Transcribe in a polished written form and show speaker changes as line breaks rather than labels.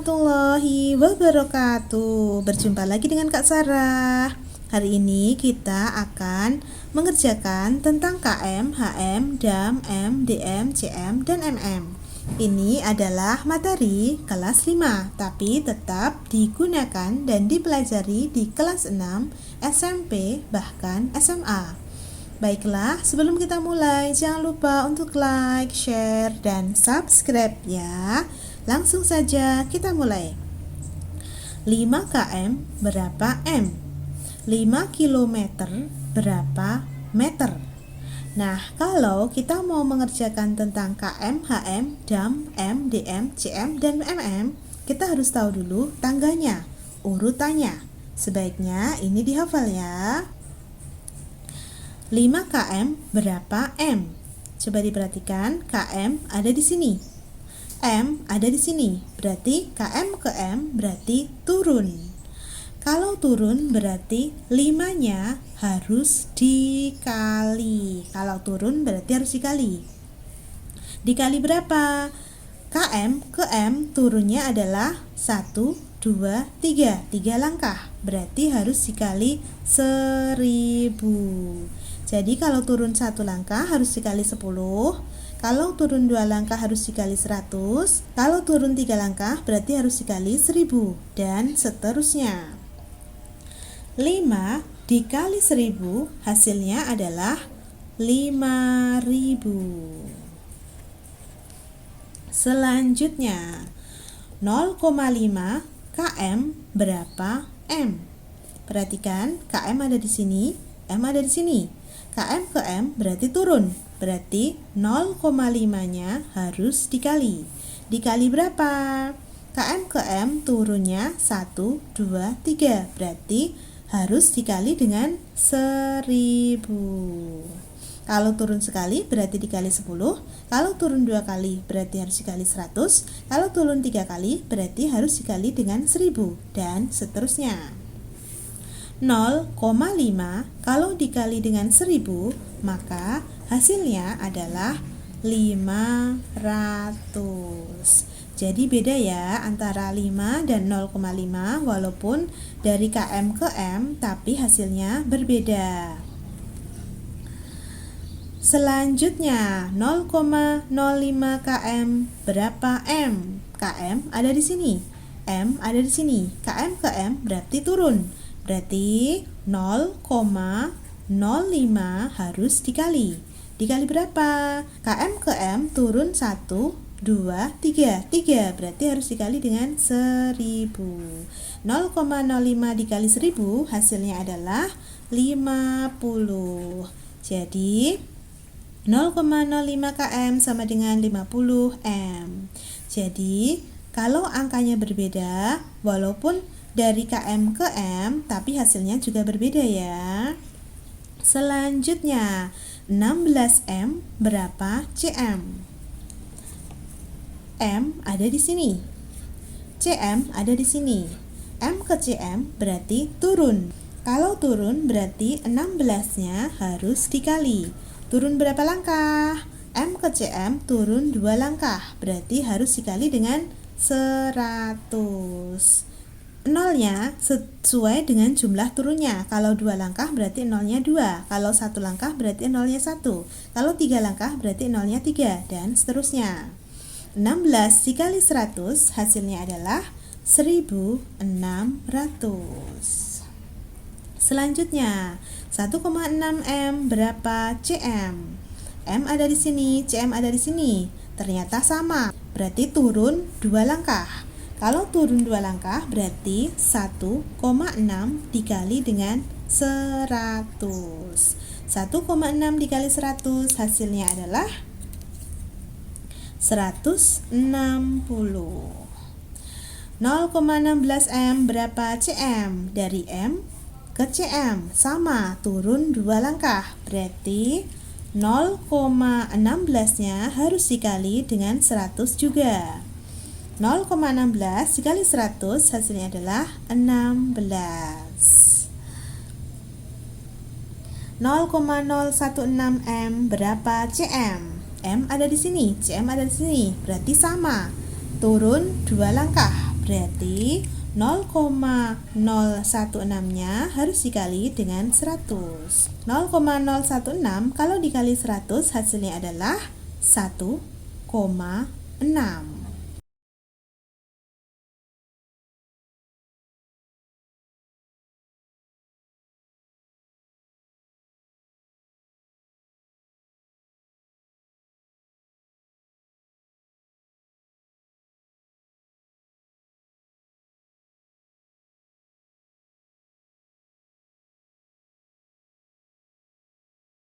warahmatullahi wabarakatuh. Berjumpa lagi dengan Kak Sarah. Hari ini kita akan mengerjakan tentang KM, HM, DAM, M, DM, CM, dan MM. Ini adalah materi kelas 5, tapi tetap digunakan dan dipelajari di kelas 6, SMP, bahkan SMA. Baiklah, sebelum kita mulai, jangan lupa untuk like, share, dan subscribe ya. Langsung saja kita mulai. 5 km berapa M? 5 kilometer berapa meter? Nah, kalau kita mau mengerjakan tentang KM, HM, DAM, M, DM, CM, dan MM, kita harus tahu dulu tangganya, urutannya. Sebaiknya ini dihafal ya. 5 km berapa M? Coba diperhatikan, KM ada di sini, M ada di sini, berarti KM ke M berarti turun. Kalau turun berarti 5-nya harus dikali. Kalau turun berarti harus dikali. Dikali berapa? KM ke M turunnya adalah 1, 2, 3. 3 langkah, berarti harus dikali 1000. Jadi kalau turun 1 langkah harus dikali 10. Kalau turun 2 langkah harus dikali 100. Kalau turun 3 langkah berarti harus dikali 1000. Dan seterusnya. 5 dikali 1000 hasilnya adalah 5000. Selanjutnya 0,5 km berapa M? Perhatikan, km ada di sini, M ada di sini. KM ke M berarti turun, berarti 0,5-nya harus dikali. Dikali berapa? KM ke M turunnya 1, 2, 3, berarti harus dikali dengan 1000. Kalau turun sekali berarti dikali 10. Kalau turun 2 kali berarti harus dikali 100. Kalau turun 3 kali berarti harus dikali dengan 1000. Dan seterusnya. 0,5 kalau dikali dengan 1000 maka hasilnya adalah 500. Jadi beda ya antara 5 dan 0,5, walaupun dari KM ke M tapi hasilnya berbeda. Selanjutnya 0,05 km berapa M? KM ada di sini, M ada di sini. KM ke M berarti turun. Berarti 0,05 harus dikali. Dikali berapa? KM ke M turun 1, 2, 3. 3 berarti harus dikali dengan 1000. 0,05 dikali 1000 hasilnya adalah 50. Jadi 0,05 km sama dengan 50 M. Jadi kalau angkanya berbeda, walaupun dari KM ke M, tapi hasilnya juga berbeda ya. Selanjutnya 16 M berapa CM? M ada di sini, CM ada di sini. M ke CM berarti turun. Kalau turun berarti 16-nya harus dikali. Turun berapa langkah? M ke CM turun 2 langkah, berarti harus dikali dengan 100. Nolnya sesuai dengan jumlah turunnya. Kalau 2 langkah berarti nolnya 2. Kalau 1 langkah berarti nolnya 1. Kalau 3 langkah berarti nolnya 3. Dan seterusnya. 16 dikali 100 hasilnya adalah 1600. Selanjutnya 1,6 M berapa CM? M ada di sini, CM ada di sini. Ternyata sama, berarti turun 2 langkah. Kalau turun 2 langkah berarti 1,6 dikali dengan 100. 1,6 dikali 100 hasilnya adalah 160. 0,16 M berapa CM? Dari M ke CM sama, turun 2 langkah. Berarti 0,16-nya harus dikali dengan 100 juga. 0,16 dikali 100 hasilnya adalah 16. 0,016 M berapa CM? M ada di sini, CM ada di sini, berarti sama. Turun 2 langkah, Berarti 0,016-nya harus dikali dengan 100. 0,016 kalau dikali 100 hasilnya adalah 1,6.